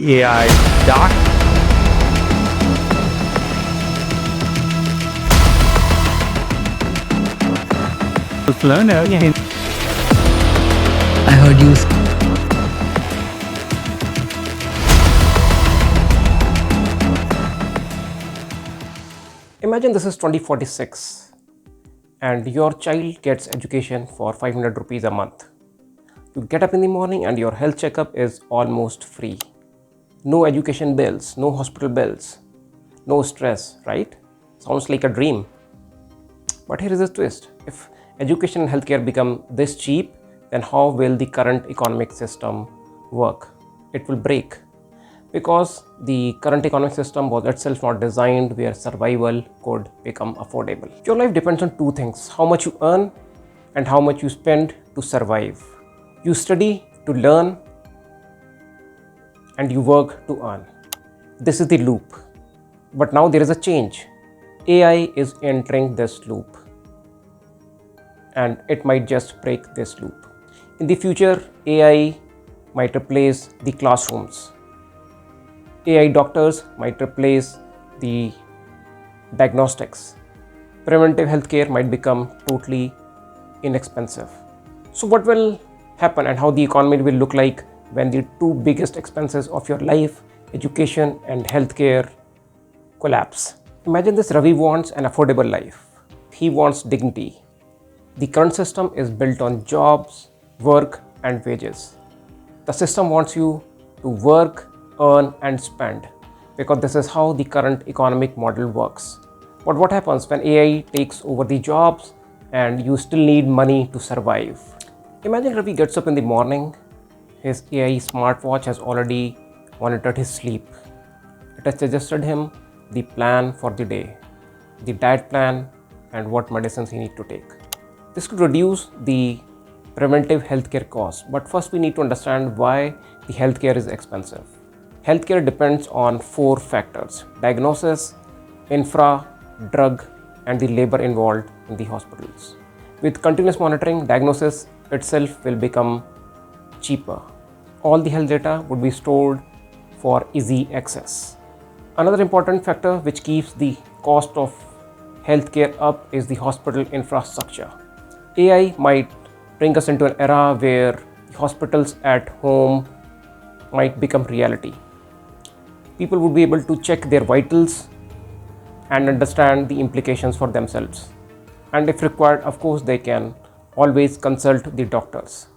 AI doc. Learner. I heard you. Imagine this is 2046 and your child gets education for 500 rupees a month. You get up in the morning and your health checkup is almost free. No education bills, no hospital bills, no stress, right? Sounds like a dream. But here is a twist. If education and healthcare become this cheap, then how will the current economic system work? It will break. Because the current economic system was itself not designed where survival could become affordable. Your life depends on two things: how much you earn and how much you spend to survive. You study to learn and you work to earn. This is the loop. But now there is a change. AI is entering this loop and it might just break this loop. In the future, AI might replace the classrooms. AI doctors might replace the diagnostics. Preventive healthcare might become totally inexpensive. So what will happen and how the economy will look like when the two biggest expenses of your life, education and healthcare, collapse? Imagine this: Ravi wants an affordable life. He wants dignity. The current system is built on jobs, work and wages. The system wants you to work, earn and spend, because this is how the current economic model works. But what happens when AI takes over the jobs and you still need money to survive? Imagine Ravi gets up in the morning. His AI smartwatch has already monitored his sleep. It has suggested him the plan for the day, the diet plan and what medicines he needs to take. This could reduce the preventive healthcare costs, but first we need to understand why the healthcare is expensive. Healthcare depends on four factors: diagnosis, infra, drug, and the labor involved in the hospitals. With continuous monitoring, diagnosis itself will become cheaper. All the health data would be stored for easy access. Another important factor which keeps the cost of healthcare up is the hospital infrastructure. AI might bring us into an era where the hospitals at home might become reality. People would be able to check their vitals and understand the implications for themselves. And if required, of course, they can always consult the doctors.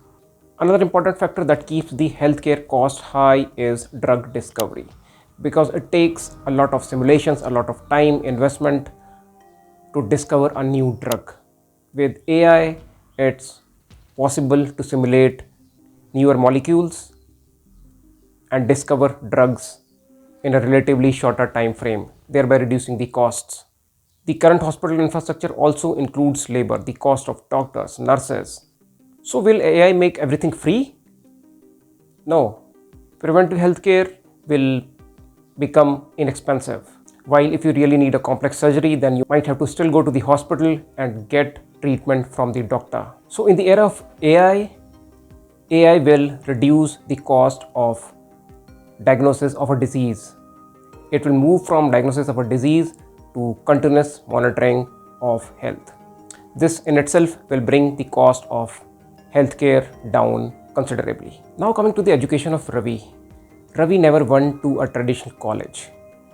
Another important factor that keeps the healthcare cost high is drug discovery, because it takes a lot of simulations, a lot of time, investment to discover a new drug. With AI, it's possible to simulate newer molecules and discover drugs in a relatively shorter time frame, thereby reducing the costs. The current hospital infrastructure also includes labor, the cost of doctors, nurses. So will AI make everything free? No. Preventive healthcare will become inexpensive. While if you really need a complex surgery, then you might have to still go to the hospital and get treatment from the doctor. So in the era of AI will reduce the cost of diagnosis of a disease. It will move from diagnosis of a disease to continuous monitoring of health. This in itself will bring the cost of healthcare down considerably. Now coming to the education of Ravi. Ravi never went to a traditional college.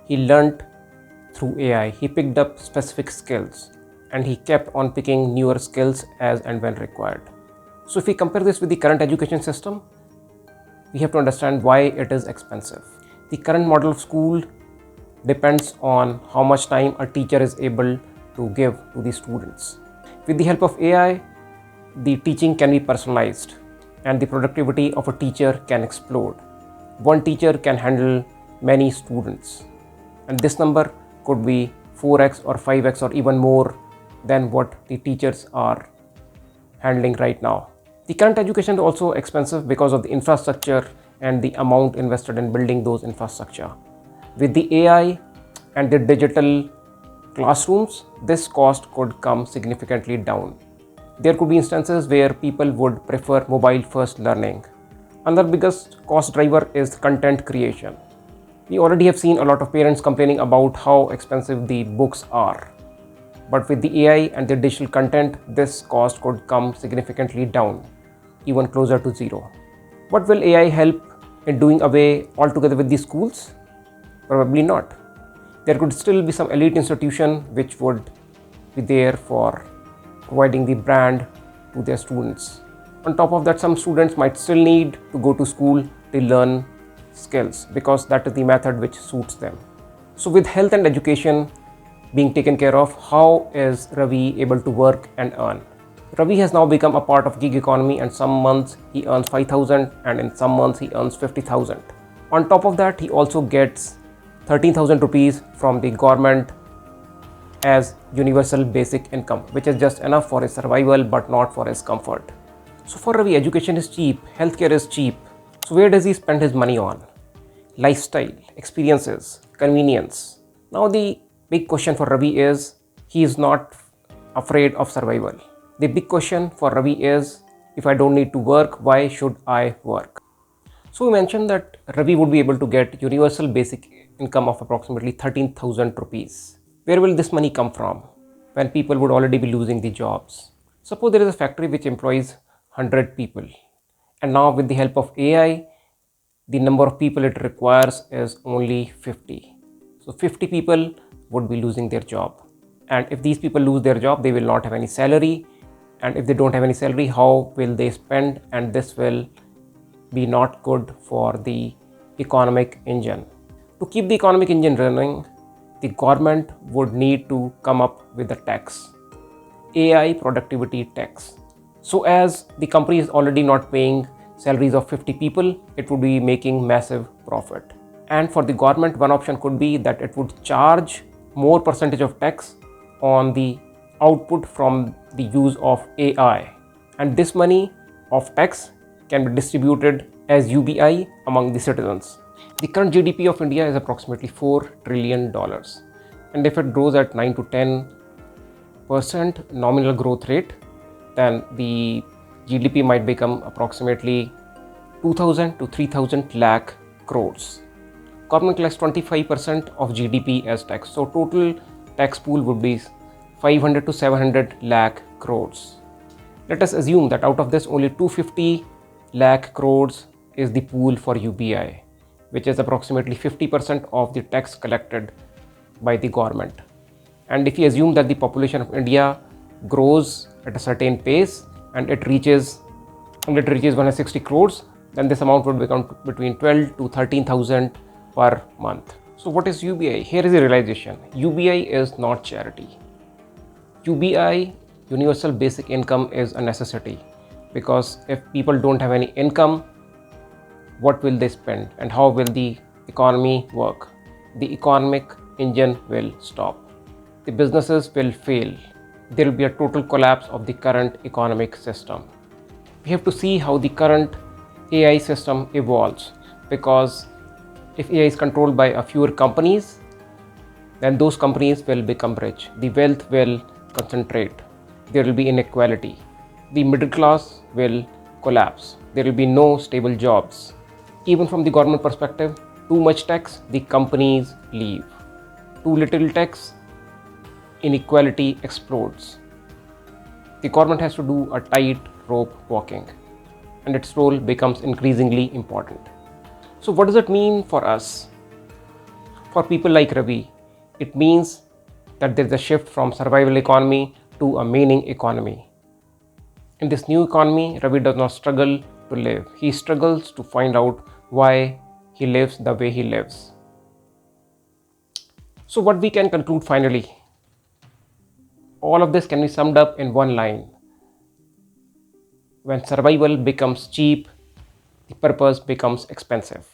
He learnt through AI. He picked up specific skills and he kept on picking newer skills as and when required. So if we compare this with the current education system, we have to understand why it is expensive. The current model of school depends on how much time a teacher is able to give to the students. With the help of AI, the teaching can be personalized and the productivity of a teacher can explode. One teacher can handle many students, and this number could be 4x or 5x or even more than what the teachers are handling right now. The current education is also expensive because of the infrastructure and the amount invested in building those infrastructure. With the AI and the digital classrooms, this cost could come significantly down. There could be instances where people would prefer mobile first learning, Another biggest cost driver is content creation. We already have seen a lot of parents complaining about how expensive the books are. But with the AI and the digital content, this cost could come significantly down, even closer to zero. What will AI help in doing away altogether with these schools? Probably not. There could still be some elite institution which would be there for providing the brand to their students. On top of that, some students might still need to go to school to learn skills because that is the method which suits them. So with health and education being taken care of, how is Ravi able to work and earn? Ravi has now become a part of gig economy, and some months he earns 5,000 and in some months he earns 50,000. On top of that, he also gets 13,000 rupees from the government as universal basic income, which is just enough for his survival but not for his comfort. So for Ravi, education is cheap, healthcare is cheap. So where does he spend his money on? Lifestyle, experiences, convenience. Now the big question for Ravi is, he is not afraid of survival. The big question for Ravi is, if I don't need to work, why should I work? So we mentioned that Ravi would be able to get universal basic income of approximately 13,000 rupees. Where will this money come from when people would already be losing the jobs? Suppose there is a factory which employs 100 people, and now with the help of AI, the number of people it requires is only 50. So 50 people would be losing their job. And if these people lose their job, they will not have any salary. And if they don't have any salary, how will they spend? And this will be not good for the economic engine. To keep the economic engine running, the government would need to come up with a tax, AI productivity tax. So as the company is already not paying salaries of 50 people, it would be making massive profit. And for the government, one option could be that it would charge more percentage of tax on the output from the use of AI. And this money of tax can be distributed as UBI among the citizens. The current GDP of India is approximately $4 trillion. And if it grows at 9 to 10% nominal growth rate, then the GDP might become approximately 2,000 to 3,000 lakh crores. Government collects 25% of GDP as tax. So total tax pool would be 500 to 700 lakh crores. Let us assume that out of this only 250 lakh crores is the pool for UBI, which is approximately 50% of the tax collected by the government. And if we assume that the population of India grows at a certain pace and it reaches 160 crores, then this amount would become between 12 to 13,000 per month. So what is UBI? Here is the realization. UBI is not charity. UBI, universal basic income, is a necessity, because if people don't have any income, what will they spend and how will the economy work? The economic engine will stop. The businesses will fail. There will be a total collapse of the current economic system. We have to see how the current AI system evolves, because if AI is controlled by a fewer companies, then those companies will become rich. The wealth will concentrate. There will be inequality. The middle class will collapse. There will be no stable jobs. Even from the government perspective, too much tax, the companies leave. Too little tax, inequality explodes. The government has to do a tight rope walking, and its role becomes increasingly important. So what does it mean for us? For people like Ravi, it means that there is a shift from survival economy to a meaning economy. In this new economy, Ravi does not struggle to live. He struggles to find out why he lives the way he lives. So what we can conclude finally? All of this can be summed up in one line. When survival becomes cheap, the purpose becomes expensive.